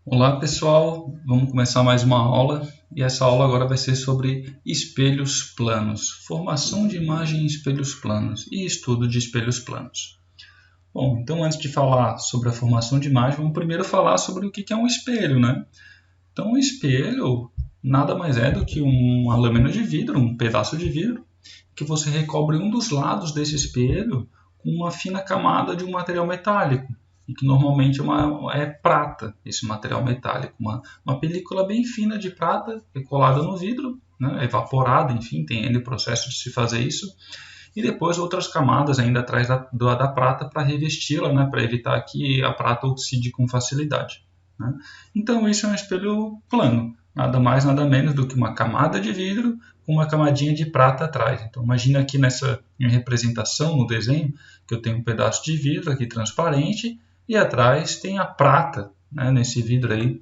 Olá pessoal, vamos começar mais uma aula e essa aula agora vai ser sobre espelhos planos, formação de imagem em espelhos planos e estudo de espelhos planos. Bom, então antes de falar sobre a formação de imagem, vamos primeiro falar sobre o que é um espelho, né? Então um espelho nada mais é do que uma lâmina de vidro, um pedaço de vidro, que você recobre um dos lados desse espelho com uma fina camada de um material metálico, e que normalmente é prata, esse material metálico, uma película bem fina de prata colada no vidro, né, evaporada, enfim, tem N processo de se fazer isso, e depois outras camadas ainda atrás da prata para revesti-la, né, para evitar que a prata oxide com facilidade. Né? Então isso é um espelho plano, nada mais nada menos do que uma camada de vidro com uma camadinha de prata atrás. Então imagina aqui nessa minha representação no desenho que eu tenho um pedaço de vidro aqui transparente e atrás tem a prata, né, nesse vidro aí,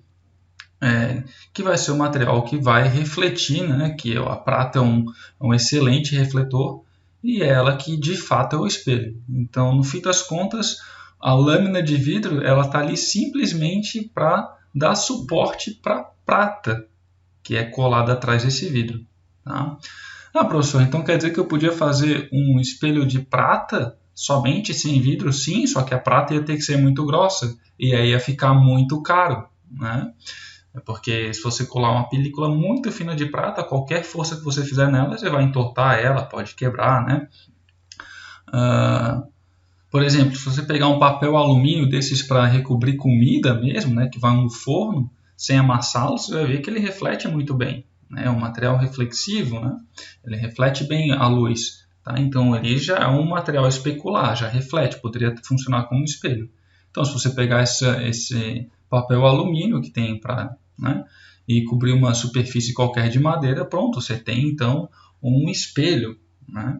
que vai ser o material que vai refletir, né, que a prata é um excelente refletor e é ela que de fato é o espelho. Então, no fim das contas, a lâmina de vidro ela está ali simplesmente para dar suporte para a prata que é colada atrás desse vidro. Tá? Ah, professor, então quer dizer que eu podia fazer um espelho de prata somente sem vidro? Sim, só que a prata ia ter que ser muito grossa e aí ia ficar muito caro, né? Porque se você colar uma película muito fina de prata, qualquer força que você fizer nela, você vai entortar ela, pode quebrar, né? Por exemplo, se você pegar um papel alumínio desses para recobrir comida mesmo, né, que vai no forno, sem amassá-lo, você vai ver que ele reflete muito bem. Né? É um material reflexivo, né? Ele reflete bem a luz. Tá? Então, ele já é um material especular, já reflete, poderia funcionar como um espelho. Então, se você pegar esse papel alumínio que tem para, né, e cobrir uma superfície qualquer de madeira, pronto, você tem então um espelho. Né?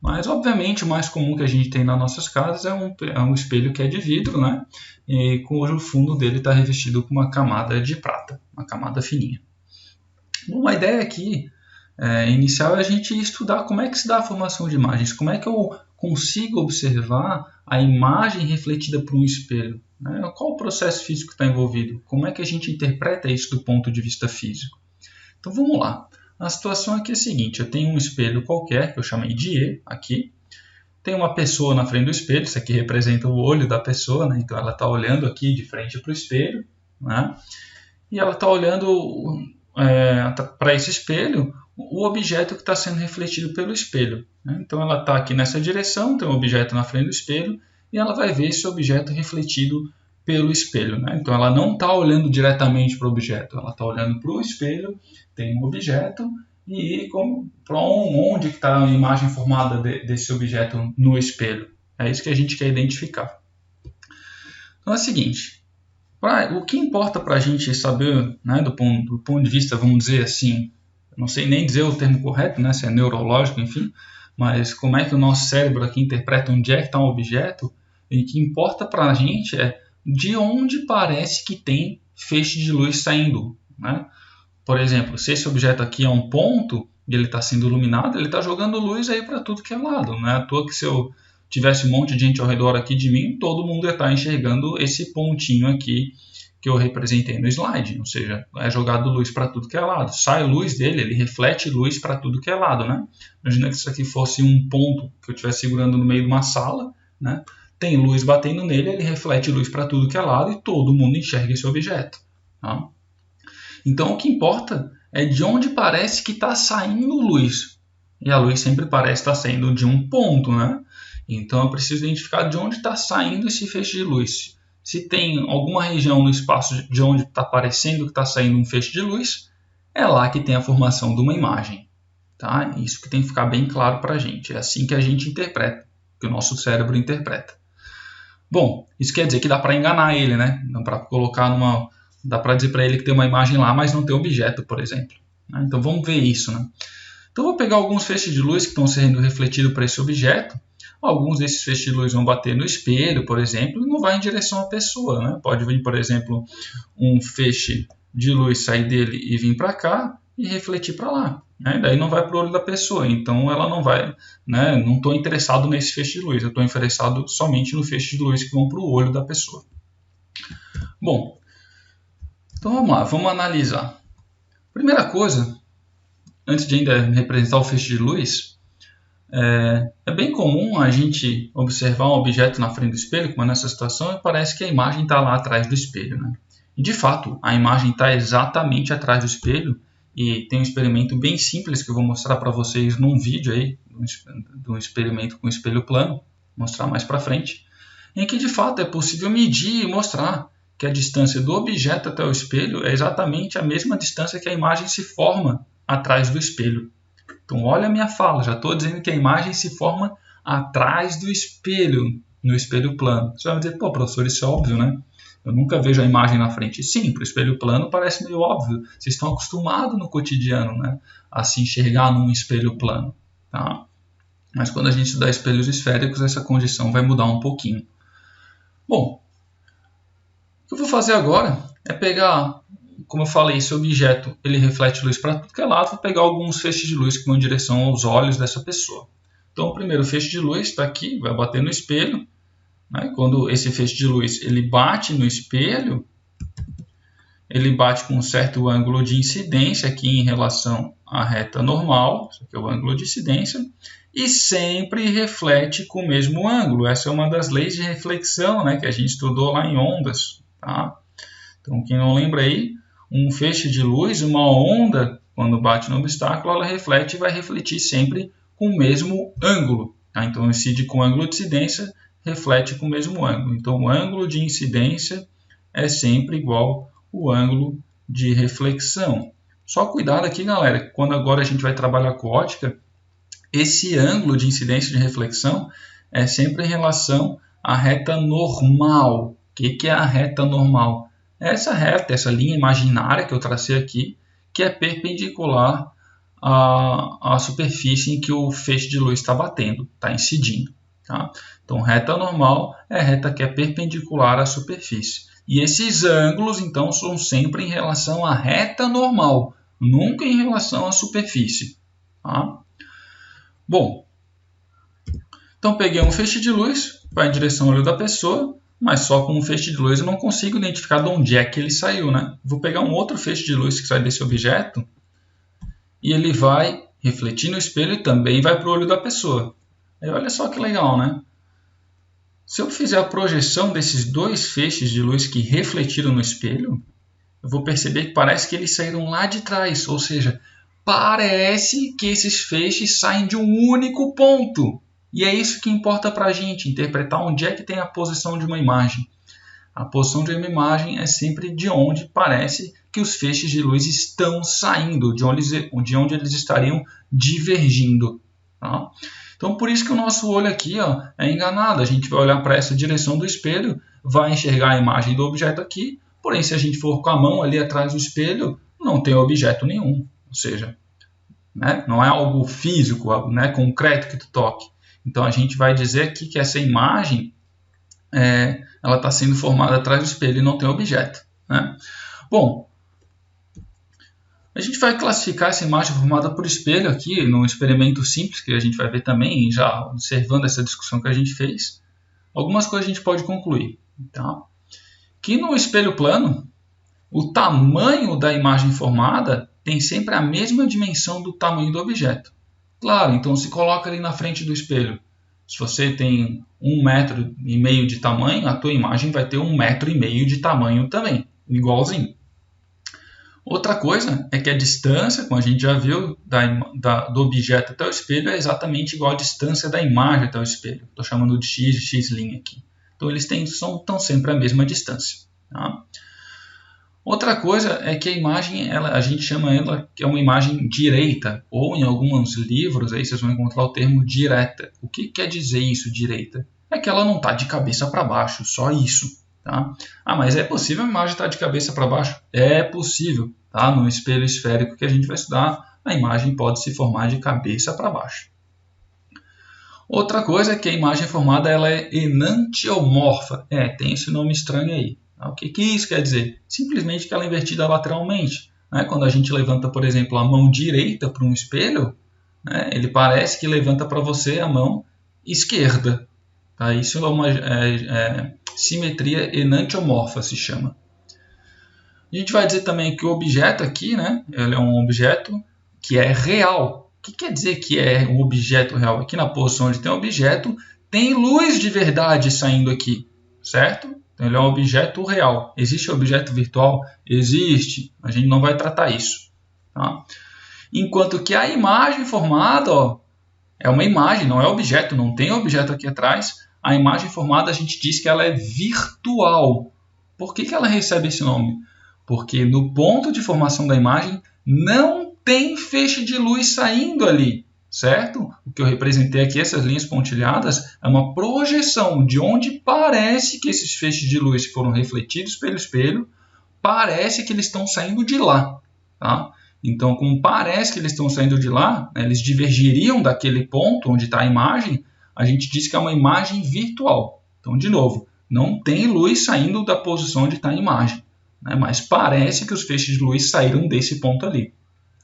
Mas, obviamente, o mais comum que a gente tem nas nossas casas é um espelho que é de vidro, né? E cujo fundo dele está revestido com uma camada de prata, uma camada fininha. Bom, a ideia aqui inicial é a gente estudar como é que se dá a formação de imagens, como é que eu consigo observar a imagem refletida por um espelho, né? Qual o processo físico que está envolvido, como é que a gente interpreta isso do ponto de vista físico. Então vamos lá. A situação aqui é a seguinte, eu tenho um espelho qualquer, que eu chamei de E aqui, tem uma pessoa na frente do espelho, isso aqui representa o olho da pessoa, né? Então ela está olhando aqui de frente para o espelho, né? E ela está olhando para esse espelho o objeto que está sendo refletido pelo espelho. Né? Então ela está aqui nessa direção, tem um objeto na frente do espelho, e ela vai ver esse objeto refletido pelo espelho. Né? Então ela não está olhando diretamente para o objeto, ela está olhando para o espelho, tem um objeto, e para onde está a imagem formada desse objeto no espelho. É isso que a gente quer identificar. Então é o seguinte, o que importa para a gente saber, né, do ponto de vista, vamos dizer assim, não sei nem dizer o termo correto, né, se é neurológico, enfim, mas como é que o nosso cérebro aqui interpreta onde é que está um objeto, e o que importa para a gente é de onde parece que tem feixe de luz saindo. Né? Por exemplo, se esse objeto aqui é um ponto e ele está sendo iluminado, ele está jogando luz aí para tudo que é lado. Não é à toa que se eu tivesse um monte de gente ao redor aqui de mim, todo mundo ia estar enxergando esse pontinho aqui que eu representei no slide. Ou seja, é jogado luz para tudo que é lado. Sai luz dele, ele reflete luz para tudo que é lado. Né? Imagina que isso aqui fosse um ponto que eu estivesse segurando no meio de uma sala, né? Tem luz batendo nele, ele reflete luz para tudo que é lado e todo mundo enxerga esse objeto. Tá? Então, o que importa é de onde parece que está saindo luz. E a luz sempre parece estar saindo de um ponto, né? Então, eu preciso identificar de onde está saindo esse feixe de luz. Se tem alguma região no espaço de onde está parecendo que está saindo um feixe de luz, é lá que tem a formação de uma imagem. Tá? Isso que tem que ficar bem claro para a gente. É assim que a gente interpreta, que o nosso cérebro interpreta. Bom, isso quer dizer que dá para enganar ele, né? Dá para colocar dá para dizer para ele que tem uma imagem lá, mas não tem objeto, por exemplo. Então vamos ver isso. Né? Então eu vou pegar alguns feixes de luz que estão sendo refletidos para esse objeto. Alguns desses feixes de luz vão bater no espelho, por exemplo, e não vai em direção à pessoa. Né? Pode vir, por exemplo, um feixe de luz sair dele e vir para cá e refletir para lá. Né? Daí não vai para o olho da pessoa, então ela não vai, né? Não estou interessado nesse feixe de luz, eu estou interessado somente no feixe de luz que vão para o olho da pessoa. Bom, Então vamos lá, vamos analisar. Primeira coisa, antes de ainda representar o feixe de luz, é bem comum a gente observar um objeto na frente do espelho, como nessa situação, e parece que a imagem está lá atrás do espelho, né? E de fato, a imagem está exatamente atrás do espelho, e tem um experimento bem simples que eu vou mostrar para vocês num vídeo aí, de um experimento com espelho plano, mostrar mais para frente, em que de fato é possível medir e mostrar que a distância do objeto até o espelho é exatamente a mesma distância que a imagem se forma atrás do espelho. Então, olha a minha fala, já estou dizendo que a imagem se forma atrás do espelho, no espelho plano. Você vai dizer, pô, professor, isso é óbvio, né? Eu nunca vejo a imagem na frente. Sim, para o espelho plano parece meio óbvio. Vocês estão acostumados no cotidiano, né, a se enxergar num espelho plano. Tá? Mas quando a gente estudar espelhos esféricos, essa condição vai mudar um pouquinho. Bom, o que eu vou fazer agora é pegar, como eu falei, esse objeto ele reflete luz para tudo que é lado, vou pegar alguns feixes de luz que vão em direção aos olhos dessa pessoa. Então, o primeiro feixe de luz está aqui, vai bater no espelho. Né? Quando esse feixe de luz ele bate no espelho, ele bate com um certo ângulo de incidência aqui em relação à reta normal, isso aqui é o ângulo de incidência, e sempre reflete com o mesmo ângulo. Essa é uma das leis de reflexão, né, que a gente estudou lá em ondas. Tá? Então, quem não lembra aí, um feixe de luz, uma onda, quando bate no obstáculo, ela reflete e vai refletir sempre com o mesmo ângulo. Tá? Então, incide com o ângulo de incidência, reflete com o mesmo ângulo. Então, o ângulo de incidência é sempre igual ao ângulo de reflexão. Só cuidado aqui, galera, quando agora a gente vai trabalhar com ótica, esse ângulo de incidência e de reflexão é sempre em relação à reta normal. O que é a reta normal? Essa reta, essa linha imaginária que eu tracei aqui, que é perpendicular à superfície em que o feixe de luz está batendo, está incidindo. Tá? Então, reta normal é a reta que é perpendicular à superfície. E esses ângulos, então, são sempre em relação à reta normal, nunca em relação à superfície. Tá? Bom, então peguei um feixe de luz, vai em direção ao olho da pessoa, mas só com um feixe de luz eu não consigo identificar de onde é que ele saiu, né? Vou pegar um outro feixe de luz que sai desse objeto e ele vai refletir no espelho e também vai para o olho da pessoa. Aí olha só que legal, né? Se eu fizer a projeção desses dois feixes de luz que refletiram no espelho, eu vou perceber que parece que eles saíram lá de trás, ou seja, parece que esses feixes saem de um único ponto. E é isso que importa para a gente, interpretar onde é que tem a posição de uma imagem. A posição de uma imagem é sempre de onde parece que os feixes de luz estão saindo, de onde eles estariam divergindo. Tá? Então, por isso que o nosso olho aqui é enganado. A gente vai olhar para essa direção do espelho, vai enxergar a imagem do objeto aqui, porém, se a gente for com a mão ali atrás do espelho, não tem objeto nenhum. Ou seja, né, não é algo físico, né, concreto que tu toque. Então, a gente vai dizer aqui que essa imagem ela está sendo formada atrás do espelho e não tem objeto. Né? Bom, a gente vai classificar essa imagem formada por espelho aqui num experimento simples que a gente vai ver também, já observando essa discussão que a gente fez. Algumas coisas a gente pode concluir. Tá? Que no espelho plano, o tamanho da imagem formada tem sempre a mesma dimensão do tamanho do objeto. Claro, então se coloca ali na frente do espelho. Se você tem 1,5 m de tamanho, a tua imagem vai ter 1,5 m de tamanho também, igualzinho. Outra coisa é que a distância, como a gente já viu, do objeto até o espelho é exatamente igual à distância da imagem até o espelho. Estou chamando de x de x' aqui. Então, eles estão sempre a mesma distância. Tá? Outra coisa é que a imagem, a gente chama ela que é uma imagem direita, ou em alguns livros aí vocês vão encontrar o termo direta. O que quer dizer isso, direita? É que ela não está de cabeça para baixo, só isso. Tá? Ah, mas é possível a imagem estar de cabeça para baixo? É possível. Tá? No espelho esférico que a gente vai estudar, a imagem pode se formar de cabeça para baixo. Outra coisa é que a imagem formada ela é enantiomorfa. Tem esse nome estranho aí. O que isso quer dizer? Simplesmente que ela é invertida lateralmente. Né? Quando a gente levanta, por exemplo, a mão direita para um espelho, né, ele parece que levanta para você a mão esquerda. Tá? Isso é uma simetria enantiomorfa, se chama. A gente vai dizer também que o objeto aqui, né, ele é um objeto que é real. O que quer dizer que é um objeto real? Aqui na posição onde tem objeto, tem luz de verdade saindo aqui, certo? Então ele é um objeto real. Existe objeto virtual? Existe. A gente não vai tratar isso. Tá? Enquanto que a imagem formada, ó, é uma imagem, não é objeto, não tem objeto aqui atrás. A imagem formada a gente diz que ela é virtual. Por que ela recebe esse nome? Porque no ponto de formação da imagem não tem feixe de luz saindo ali, certo? O que eu representei aqui, essas linhas pontilhadas, é uma projeção de onde parece que esses feixes de luz foram refletidos pelo espelho, parece que eles estão saindo de lá, tá? Então, como parece que eles estão saindo de lá, né, eles divergiriam daquele ponto onde está a imagem, a gente diz que é uma imagem virtual. Então, de novo, não tem luz saindo da posição onde está a imagem, né, mas parece que os feixes de luz saíram desse ponto ali.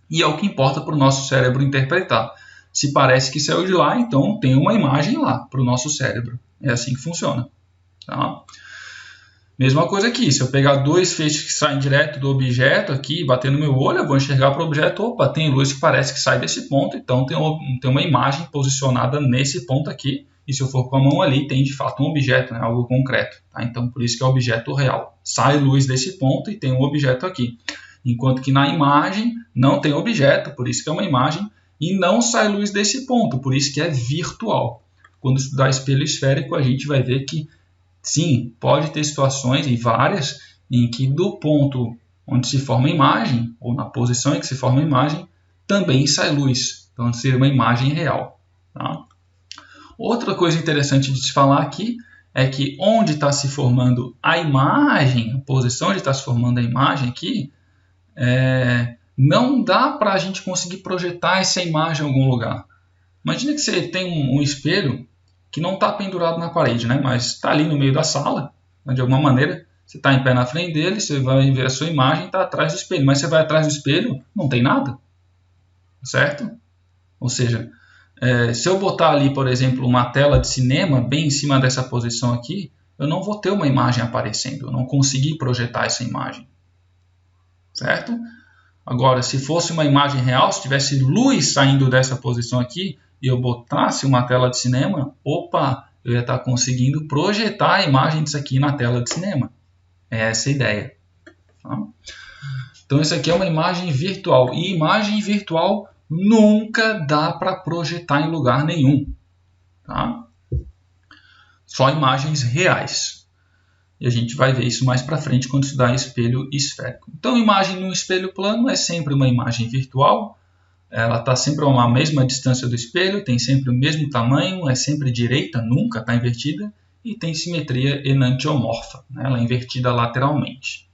E é o que importa para o nosso cérebro interpretar. Se parece que saiu de lá, então tem uma imagem lá para o nosso cérebro. É assim que funciona. Tá? Mesma coisa aqui, se eu pegar dois feixes que saem direto do objeto aqui e bater no meu olho, eu vou enxergar para o objeto, opa, tem luz que parece que sai desse ponto, então tem uma imagem posicionada nesse ponto aqui, e se eu for com a mão ali, tem de fato um objeto, né, algo concreto. Tá? Então por isso que é objeto real. Sai luz desse ponto e tem um objeto aqui. Enquanto que na imagem não tem objeto, por isso que é uma imagem, e não sai luz desse ponto, por isso que é virtual. Quando estudar espelho esférico, a gente vai ver que sim, pode ter situações, e várias, em que do ponto onde se forma a imagem, ou na posição em que se forma a imagem, também sai luz. Então, seria uma imagem real. Tá? Outra coisa interessante de se falar aqui é que onde está se formando a imagem, a posição onde está se formando a imagem aqui, não dá para a gente conseguir projetar essa imagem em algum lugar. Imagina que você tem um espelho que não está pendurado na parede, né? Mas está ali no meio da sala, né? De alguma maneira, você está em pé na frente dele, você vai ver a sua imagem, está atrás do espelho, mas você vai atrás do espelho, não tem nada, certo? Ou seja, se eu botar ali, por exemplo, uma tela de cinema bem em cima dessa posição aqui, eu não vou ter uma imagem aparecendo, eu não consegui projetar essa imagem, certo? Agora, se fosse uma imagem real, se tivesse luz saindo dessa posição aqui, e eu botasse uma tela de cinema, opa, eu ia estar conseguindo projetar a imagem disso aqui na tela de cinema. É essa a ideia. Tá? Então, isso aqui é uma imagem virtual. E imagem virtual nunca dá para projetar em lugar nenhum. Tá? Só imagens reais. E a gente vai ver isso mais para frente quando estudar espelho esférico. Então, imagem no espelho plano é sempre uma imagem virtual. Ela está sempre a uma mesma distância do espelho, tem sempre o mesmo tamanho, é sempre direita, nunca está invertida, e tem simetria enantiomorfa, né? Ela é invertida lateralmente.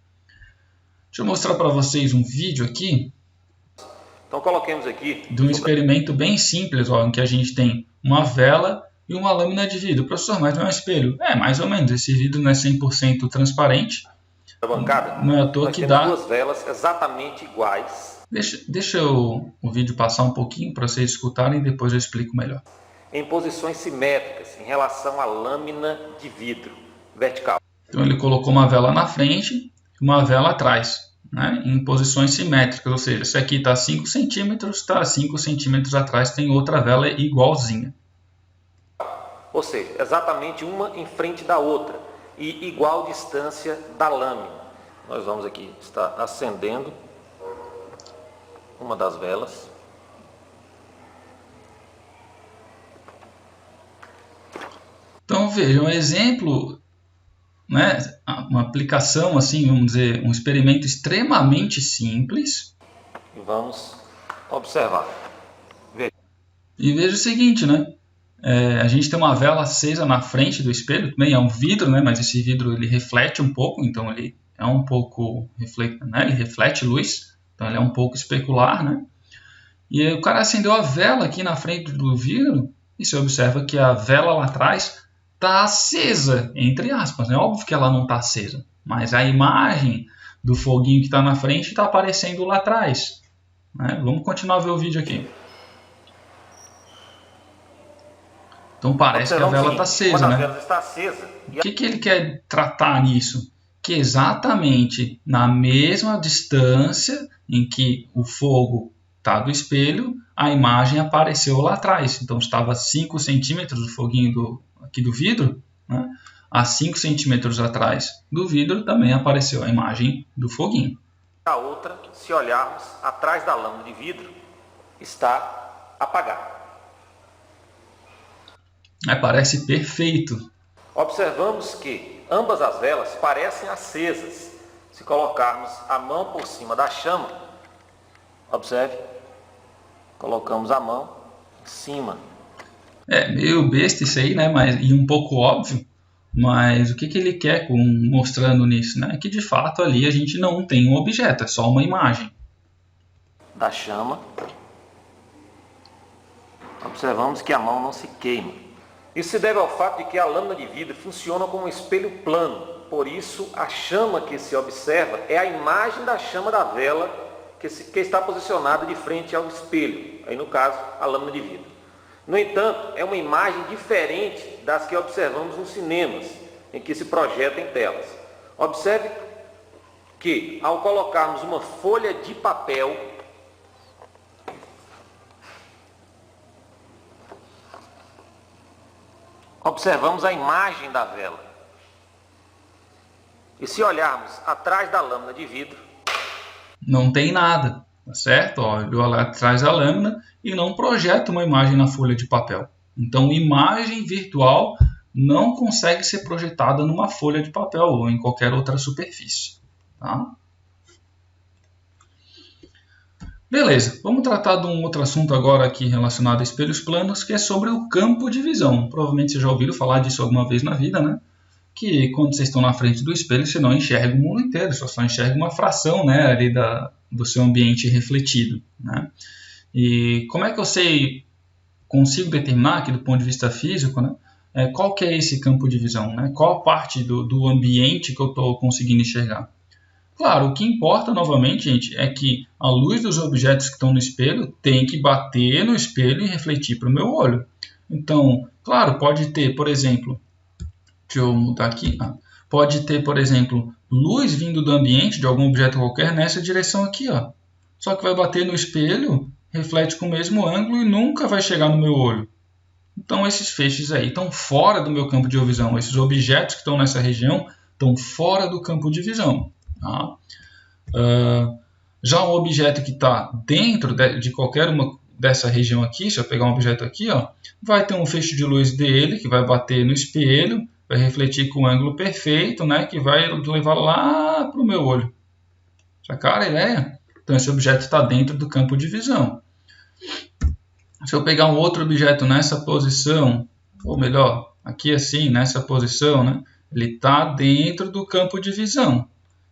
Deixa eu mostrar para vocês um vídeo aqui. Então coloquemos aqui de um experimento bem simples, ó, em que a gente tem uma vela e uma lâmina de vidro. Professor, mas não é um espelho? É, mais ou menos. Esse vidro não é 100% transparente. A bancada, não é à toa que dá duas velas exatamente iguais. Deixa o vídeo passar um pouquinho para vocês escutarem e depois eu explico melhor. Em posições simétricas em relação à lâmina de vidro vertical. Então ele colocou uma vela na frente e uma vela atrás, né, em posições simétricas, ou seja, se aqui está 5 centímetros, está 5 centímetros atrás, tem outra vela igualzinha. Ou seja, exatamente uma em frente da outra e igual distância da lâmina. Nós vamos aqui estar acendendo uma das velas. Então veja, um exemplo, né, uma aplicação assim, vamos dizer, um experimento extremamente simples. E vamos observar. E veja o seguinte, né? A gente tem uma vela acesa na frente do espelho, também é um vidro, né? Mas esse vidro ele reflete um pouco, então ele é um pouco né? Ele reflete luz, então ele é um pouco especular, né? E aí o cara acendeu a vela aqui na frente do vidro e você observa que a vela lá atrás está acesa, entre aspas, né? Óbvio que ela não está acesa, mas a imagem do foguinho que está na frente está aparecendo lá atrás, né? Vamos continuar a ver o vídeo aqui. Então parece que a vela está acesa, né? Está acesa. O que ele quer tratar nisso? que exatamente na mesma distância em que o fogo está do espelho, a imagem apareceu lá atrás. Então estava a 5 centímetros o foguinho aqui do vidro, né? A 5 centímetros atrás do vidro também apareceu a imagem do foguinho. A outra, se olharmos atrás da lâmina de vidro, está apagada. Parece perfeito. Observamos que ambas as velas parecem acesas. Se colocarmos a mão por cima da chama, observe, colocamos a mão em cima. É meio besta isso aí, né? E um pouco óbvio. Mas o que ele quer mostrando nisso, né? É que de fato ali a gente não tem um objeto, é só uma imagem. Da chama, observamos que a mão não se queima. Isso se deve ao fato de que a lâmina de vidro funciona como um espelho plano. Por isso, a chama que se observa é a imagem da chama da vela que está posicionada de frente ao espelho. Aí, no caso, a lâmina de vidro. No entanto, é uma imagem diferente das que observamos nos cinemas, em que se projeta em telas. Observe que, ao colocarmos uma folha de papel, observamos a imagem da vela. E se olharmos atrás da lâmina de vidro, não tem nada, tá certo? Olha lá atrás da lâmina e não projeta uma imagem na folha de papel. Então, imagem virtual não consegue ser projetada numa folha de papel ou em qualquer outra superfície. Tá? Beleza, vamos tratar de um outro assunto agora aqui relacionado a espelhos planos, que é sobre o campo de visão. Provavelmente vocês já ouviram falar disso alguma vez na vida, né? Que quando vocês estão na frente do espelho, você não enxerga o mundo inteiro, você só enxerga uma fração, né, ali do seu ambiente refletido, né? E como é que eu consigo determinar aqui do ponto de vista físico, né, qual que é esse campo de visão, né? Qual a parte do ambiente que eu estou conseguindo enxergar? Claro, o que importa, novamente, gente, é que a luz dos objetos que estão no espelho tem que bater no espelho e refletir para o meu olho. Então, claro, pode ter, por exemplo, deixa eu mudar aqui, pode ter, por exemplo, luz vindo do ambiente de algum objeto qualquer nessa direção aqui, ó. Só que vai bater no espelho, reflete com o mesmo ângulo e nunca vai chegar no meu olho. Então, esses feixes aí estão fora do meu campo de visão. Esses objetos que estão nessa região estão fora do campo de visão. Tá? Já um objeto que está dentro de qualquer uma dessa região aqui, se eu pegar um objeto aqui, ó, vai ter um feixe de luz dele que vai bater no espelho, vai refletir com o ângulo perfeito, né, que vai levar lá para o meu olho. Sacaram a ideia? Então esse objeto está dentro do campo de visão. Se eu pegar um outro objeto nessa posição, ou melhor, aqui assim, nessa posição, né, ele está dentro do campo de visão.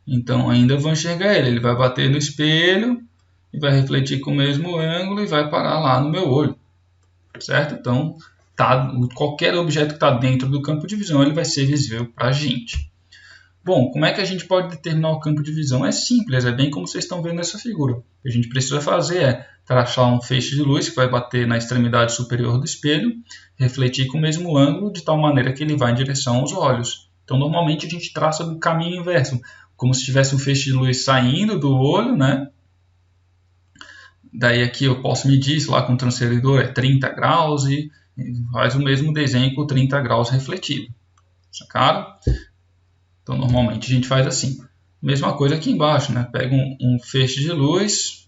Então ainda vou enxergar ele. Ele vai bater no espelho e vai refletir com o mesmo ângulo e vai parar lá no meu olho. Certo? Então qualquer objeto que está dentro do campo de visão ele vai ser visível para a gente. Bom, como é que a gente pode determinar o campo de visão? É simples, é bem como vocês estão vendo nessa figura. O que a gente precisa fazer é traçar um feixe de luz que vai bater na extremidade superior do espelho, refletir com o mesmo ângulo de tal maneira que ele vai em direção aos olhos. Então, normalmente a gente traça do caminho inverso, como se tivesse um feixe de luz saindo do olho, né? Daí aqui eu posso medir isso lá com o transferidor, é 30 graus e faz o mesmo desenho com 30 graus refletido. Sacaram? Então, normalmente a gente faz assim. Mesma coisa aqui embaixo, né? Pega um feixe de luz,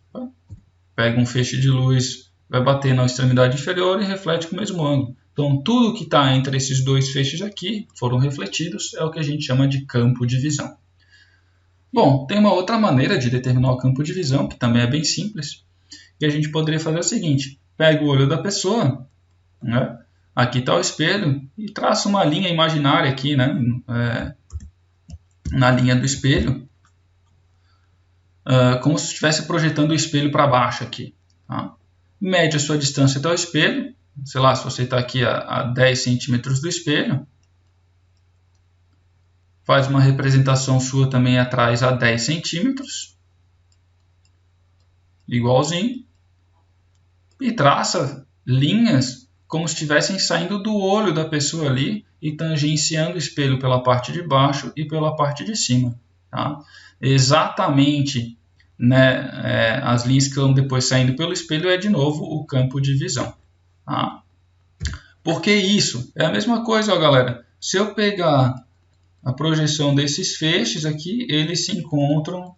vai bater na extremidade inferior e reflete com o mesmo ângulo. Então, tudo que está entre esses dois feixes aqui, foram refletidos, é o que a gente chama de campo de visão. Bom, tem uma outra maneira de determinar o campo de visão, que também é bem simples. E a gente poderia fazer o seguinte, pega o olho da pessoa, né? Aqui está o espelho, e traça uma linha imaginária aqui, né? Na linha do espelho, como se estivesse projetando o espelho para baixo aqui. Tá? Mede a sua distância até o espelho, sei lá, se você está aqui a 10 centímetros do espelho, faz uma representação sua também atrás a 10 centímetros, igualzinho, e traça linhas como se estivessem saindo do olho da pessoa ali e tangenciando o espelho pela parte de baixo e pela parte de cima. Tá? Exatamente, né, as linhas que estão depois saindo pelo espelho é de novo o campo de visão. Tá? Por que isso? É a mesma coisa, ó, galera. Se eu pegar a projeção desses feixes aqui, eles se encontram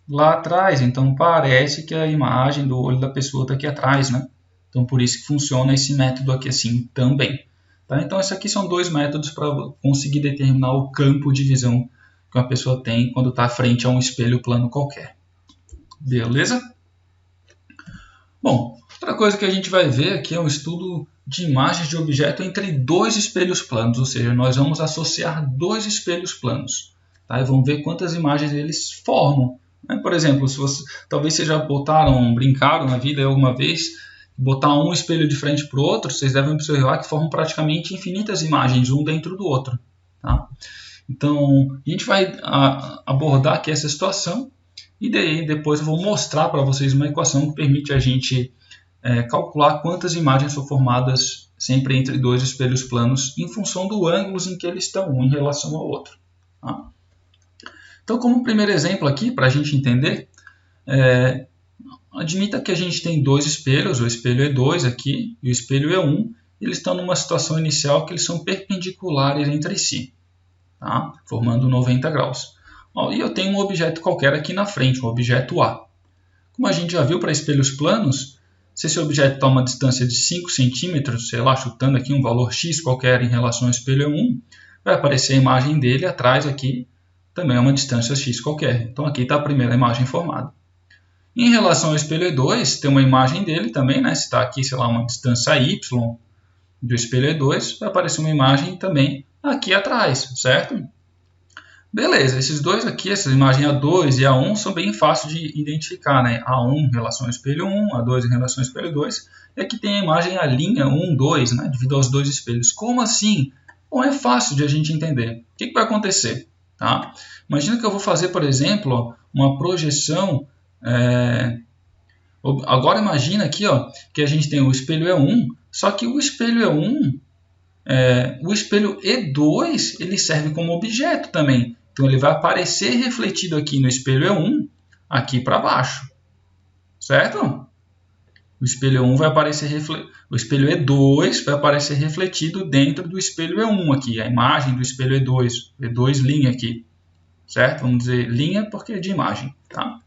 lá atrás. Então parece que a imagem do olho da pessoa está aqui atrás, né? Então por isso que funciona esse método aqui assim também. Tá? Então esses aqui são dois métodos para conseguir determinar o campo de visão que uma pessoa tem quando está frente a um espelho plano qualquer. Beleza? Bom, outra coisa que a gente vai ver aqui é um estudo de imagens de objeto entre dois espelhos planos, ou seja, nós vamos associar dois espelhos planos, tá? E vamos ver quantas imagens eles formam. Por exemplo, se você, talvez vocês já brincaram na vida alguma vez, botar um espelho de frente para o outro, vocês devem observar que formam praticamente infinitas imagens, um dentro do outro. Tá? Então, a gente vai abordar aqui essa situação e daí depois eu vou mostrar para vocês uma equação que permite a gente calcular quantas imagens são formadas sempre entre dois espelhos planos em função do ângulo em que eles estão, um em relação ao outro. Tá? Então, como primeiro exemplo aqui, para a gente entender, admita que a gente tem dois espelhos, o espelho E2 aqui e o espelho E1, eles estão numa situação inicial que eles são perpendiculares entre si, tá? Formando 90 graus. E eu tenho um objeto qualquer aqui na frente, um objeto A. Como a gente já viu para espelhos planos, se esse objeto está a uma distância de 5 centímetros, sei lá, chutando aqui um valor x qualquer em relação ao espelho E1, vai aparecer a imagem dele atrás aqui, também é uma distância x qualquer. Então aqui está a primeira imagem formada. Em relação ao espelho E2, tem uma imagem dele também, né? Se está aqui, sei lá, uma distância y do espelho E2, vai aparecer uma imagem também aqui atrás, certo? Beleza, esses dois aqui, essa imagem A2 e A1 são bem fáceis de identificar, né? A1 em relação ao espelho 1, A2 em relação ao espelho 2, e aqui tem a imagem a linha 1, 2, né? Devido aos dois espelhos. Como assim? Bom, é fácil de a gente entender. O que vai acontecer? Tá? Imagina que eu vou fazer, por exemplo, uma projeção. Agora imagina aqui, ó, que a gente tem o espelho E1, só que o espelho E1, o espelho E2, ele serve como objeto também. Então ele vai aparecer refletido aqui no espelho E1, aqui para baixo, certo? O espelho E1 vai aparecer o espelho E2 vai aparecer refletido dentro do espelho E1 aqui, a imagem do espelho E2, E2 linha aqui, certo? Vamos dizer linha porque é de imagem, tá?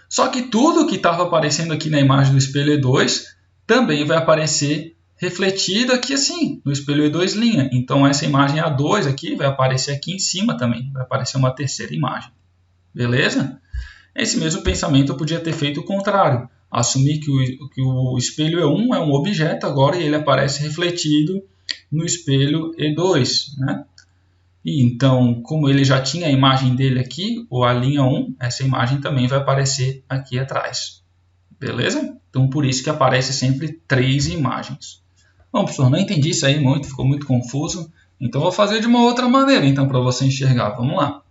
Só que tudo que estava aparecendo aqui na imagem do espelho E2 também vai aparecer refletido aqui assim, no espelho E2 linha. Então essa imagem A2 aqui vai aparecer aqui em cima também, vai aparecer uma terceira imagem. Beleza? Esse mesmo pensamento eu podia ter feito o contrário. Assumir que o espelho E1 é um objeto agora e ele aparece refletido no espelho E2, né? E então, como ele já tinha a imagem dele aqui, ou a linha 1, essa imagem também vai aparecer aqui atrás. Beleza? Então, por isso que aparece sempre 3 imagens. Bom, professor, não entendi isso aí muito, ficou muito confuso. Então, vou fazer de uma outra maneira, então, para você enxergar. Vamos lá.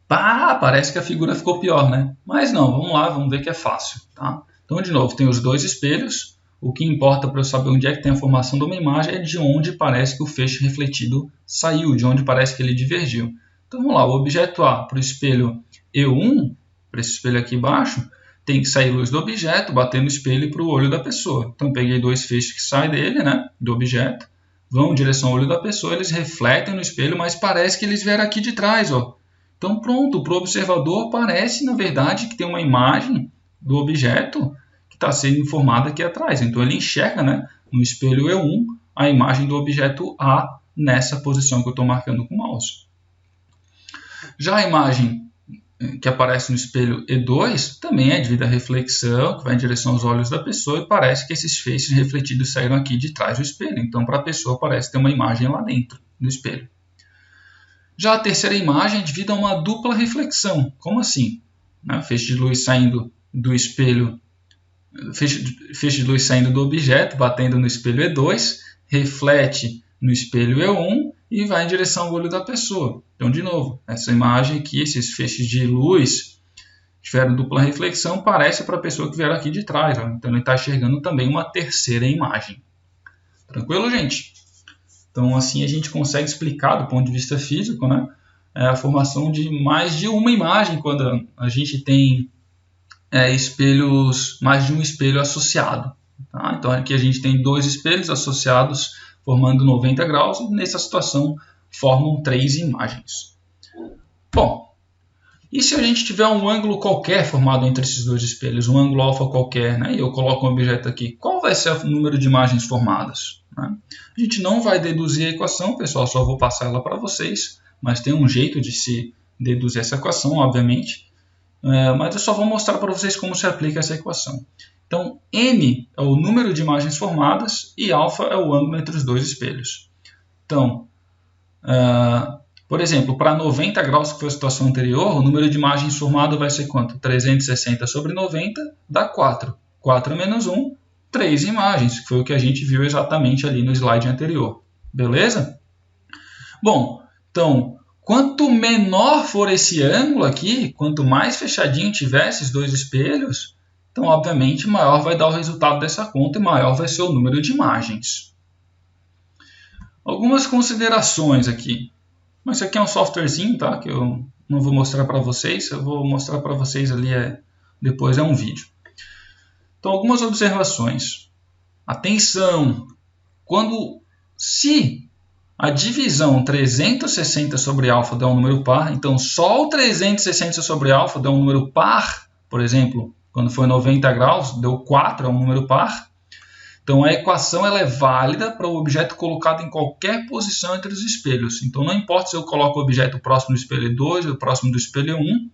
Pá, parece que a figura ficou pior, né? Mas não, vamos lá, vamos ver que é fácil, tá? Então, de novo, tem os dois espelhos. O que importa para eu saber onde é que tem a formação de uma imagem é de onde parece que o feixe refletido saiu, de onde parece que ele divergiu. Então, vamos lá, o objeto A para o espelho E1, para esse espelho aqui embaixo, tem que sair luz do objeto, bater no espelho e para o olho da pessoa. Então, peguei dois feixes que saem dele, né, do objeto, vão em direção ao olho da pessoa, eles refletem no espelho, mas parece que eles vieram aqui de trás, ó. Então, pronto, para o observador parece, na verdade, que tem uma imagem do objeto que está sendo formada aqui atrás. Então, ele enxerga, né, no espelho E1 a imagem do objeto A nessa posição que eu estou marcando com o mouse. Já a imagem que aparece no espelho E2 também é devido à reflexão, que vai em direção aos olhos da pessoa, e parece que esses feixes refletidos saíram aqui de trás do espelho. Então, para a pessoa, parece ter uma imagem lá dentro do espelho. Já a terceira imagem é devido a uma dupla reflexão. Como assim? Feixe de luz saindo do espelho, feixe de luz saindo do objeto, batendo no espelho E2, reflete no espelho E1 e vai em direção ao olho da pessoa. Então, de novo, essa imagem aqui, esses feixes de luz tiver dupla reflexão, parece para a pessoa que vier aqui de trás. Ó. Então ele está enxergando também uma terceira imagem. Tranquilo, gente? Então assim a gente consegue explicar do ponto de vista físico, né, a formação de mais de uma imagem quando a gente tem espelhos, mais de um espelho associado. Tá? Então aqui a gente tem 2 espelhos associados formando 90 graus e nessa situação formam 3 imagens. Bom, e se a gente tiver um ângulo qualquer formado entre esses 2 espelhos, um ângulo alfa qualquer, né, e eu coloco um objeto aqui, qual vai ser o número de imagens formadas? Né? A gente não vai deduzir a equação, pessoal, só vou passar ela para vocês, mas tem um jeito de se deduzir essa equação, obviamente, mas eu só vou mostrar para vocês como se aplica essa equação. Então, n é o número de imagens formadas e alfa é o ângulo entre os 2 espelhos. Então, por exemplo, para 90 graus, que foi a situação anterior, o número de imagens formado vai ser quanto? 360 sobre 90 dá 4. 4 menos 1, 3 imagens, que foi o que a gente viu exatamente ali no slide anterior. Beleza? Bom, então, quanto menor for esse ângulo aqui, quanto mais fechadinho tiver esses 2 espelhos, então, obviamente, maior vai dar o resultado dessa conta e maior vai ser o número de imagens. Algumas considerações aqui. Mas isso aqui é um softwarezinho, tá? Que eu não vou mostrar para vocês. Eu vou mostrar para vocês ali depois, é um vídeo. Então, algumas observações. Atenção! Se a divisão 360 sobre alfa der um número par, então só o 360 sobre alfa der um número par, por exemplo, quando foi 90 graus, deu 4, é um número par. Então a equação ela é válida para o objeto colocado em qualquer posição entre os espelhos. Então não importa se eu coloco o objeto próximo do espelho 2 ou próximo do espelho 1,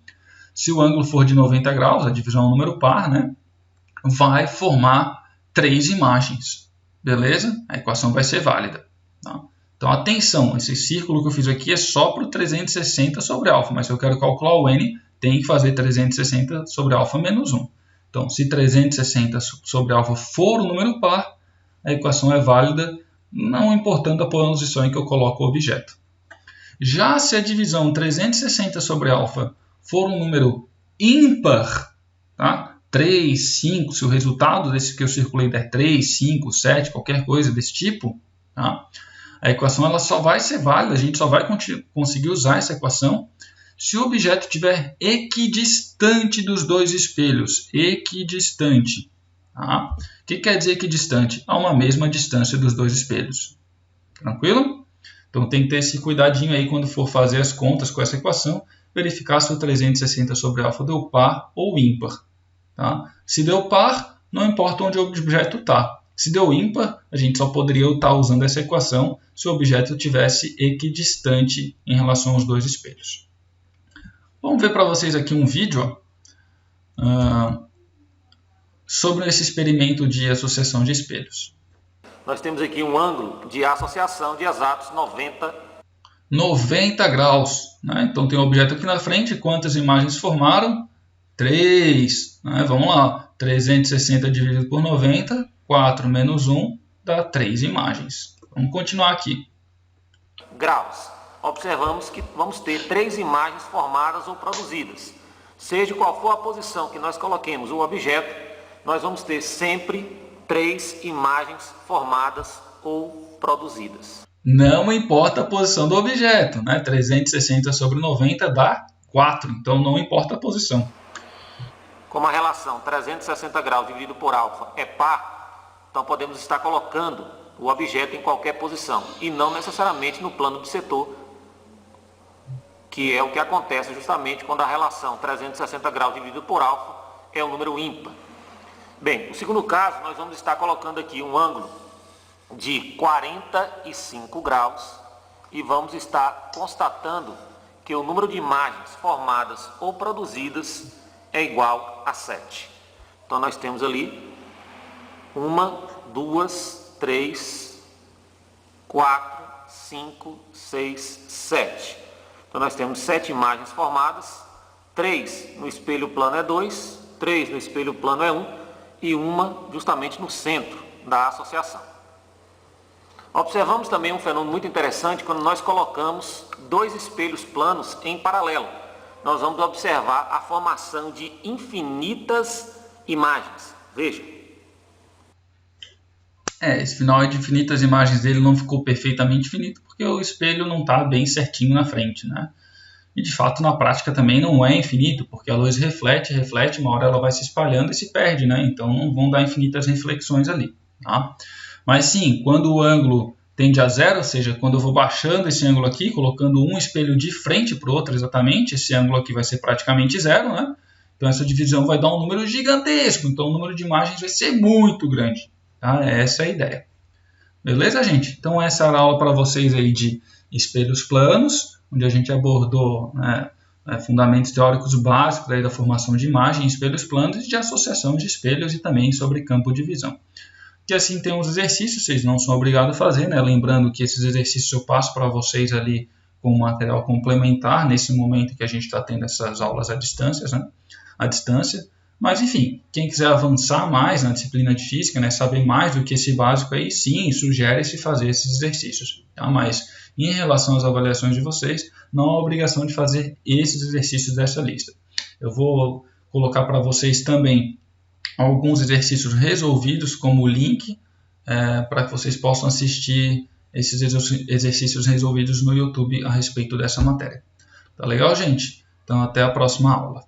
se o ângulo for de 90 graus, a divisão é um número par, né, vai formar 3 imagens. Beleza? A equação vai ser válida. Tá? Então atenção, esse círculo que eu fiz aqui é só para o 360 sobre alfa, mas se eu quero calcular o n, tem que fazer 360 sobre alfa menos 1. Então, se 360 sobre alfa for um número par, a equação é válida, não importando a posição em que eu coloco o objeto. Já se a divisão 360 sobre alfa for um número ímpar, tá? 3, 5, se o resultado desse que eu circulei der 3, 5, 7, qualquer coisa desse tipo, tá? A equação ela só vai ser válida, a gente só vai conseguir usar essa equação se o objeto estiver equidistante dos 2 espelhos. Equidistante. Tá? O que quer dizer equidistante? A uma mesma distância dos 2 espelhos. Tranquilo? Então tem que ter esse cuidadinho aí quando for fazer as contas com essa equação, verificar se o 360 sobre alfa deu par ou ímpar. Tá? Se deu par, não importa onde o objeto está. Se deu ímpar, a gente só poderia estar usando essa equação se o objeto estivesse equidistante em relação aos 2 espelhos. Vamos ver para vocês aqui um vídeo sobre esse experimento de associação de espelhos. Nós temos aqui um ângulo de associação de exatos 90 graus. Né? Então tem um objeto aqui na frente. Quantas imagens formaram? 3. Né? Vamos lá. 360 dividido por 90. 4 menos 1 dá 3 imagens. Vamos continuar aqui. Graus. Observamos que vamos ter 3 imagens formadas ou produzidas. Seja qual for a posição que nós coloquemos o objeto, nós vamos ter sempre 3 imagens formadas ou produzidas. Não importa a posição do objeto, né? 360 sobre 90 dá 4, então não importa a posição. Como a relação 360 graus dividido por alfa é par, então podemos estar colocando o objeto em qualquer posição e não necessariamente no plano de setor, que é o que acontece justamente quando a relação 360 graus dividido por alfa é um número ímpar. Bem, no segundo caso, nós vamos estar colocando aqui um ângulo de 45 graus e vamos estar constatando que o número de imagens formadas ou produzidas é igual a 7. Então nós temos ali 1, 2, 3, 4, 5, 6, 7. Então nós temos 7 imagens formadas, 3 no espelho plano é 2, 3 no espelho plano é 1 e uma justamente no centro da associação. Observamos também um fenômeno muito interessante quando nós colocamos 2 espelhos planos em paralelo. nós vamos observar a formação de infinitas imagens. Veja. Esse final de infinitas imagens dele não ficou perfeitamente finito, porque o espelho não está bem certinho na frente, né? E de fato na prática também não é infinito, porque a luz reflete, uma hora ela vai se espalhando e se perde, né? Então não vão dar infinitas reflexões ali, tá? Mas sim, quando o ângulo tende a zero, ou seja, quando eu vou baixando esse ângulo aqui, colocando um espelho de frente para o outro exatamente, esse ângulo aqui vai ser praticamente zero, né? Então essa divisão vai dar um número gigantesco, então o número de imagens vai ser muito grande, tá? Essa é a ideia. Beleza, gente? Então essa era a aula para vocês aí de espelhos planos, onde a gente abordou fundamentos teóricos básicos aí da formação de imagem em espelhos planos e de associação de espelhos e também sobre campo de visão. E assim tem uns exercícios, vocês não são obrigados a fazer, né? Lembrando que esses exercícios eu passo para vocês ali com material complementar, nesse momento que a gente está tendo essas aulas à distância, né? À distância. Mas enfim, quem quiser avançar mais na disciplina de física, né, saber mais do que esse básico aí, sim, sugere-se fazer esses exercícios. Tá? Mas em relação às avaliações de vocês, não há obrigação de fazer esses exercícios dessa lista. Eu vou colocar para vocês também alguns exercícios resolvidos como link para que vocês possam assistir esses exercícios resolvidos no YouTube a respeito dessa matéria. Tá legal, gente? Então até a próxima aula.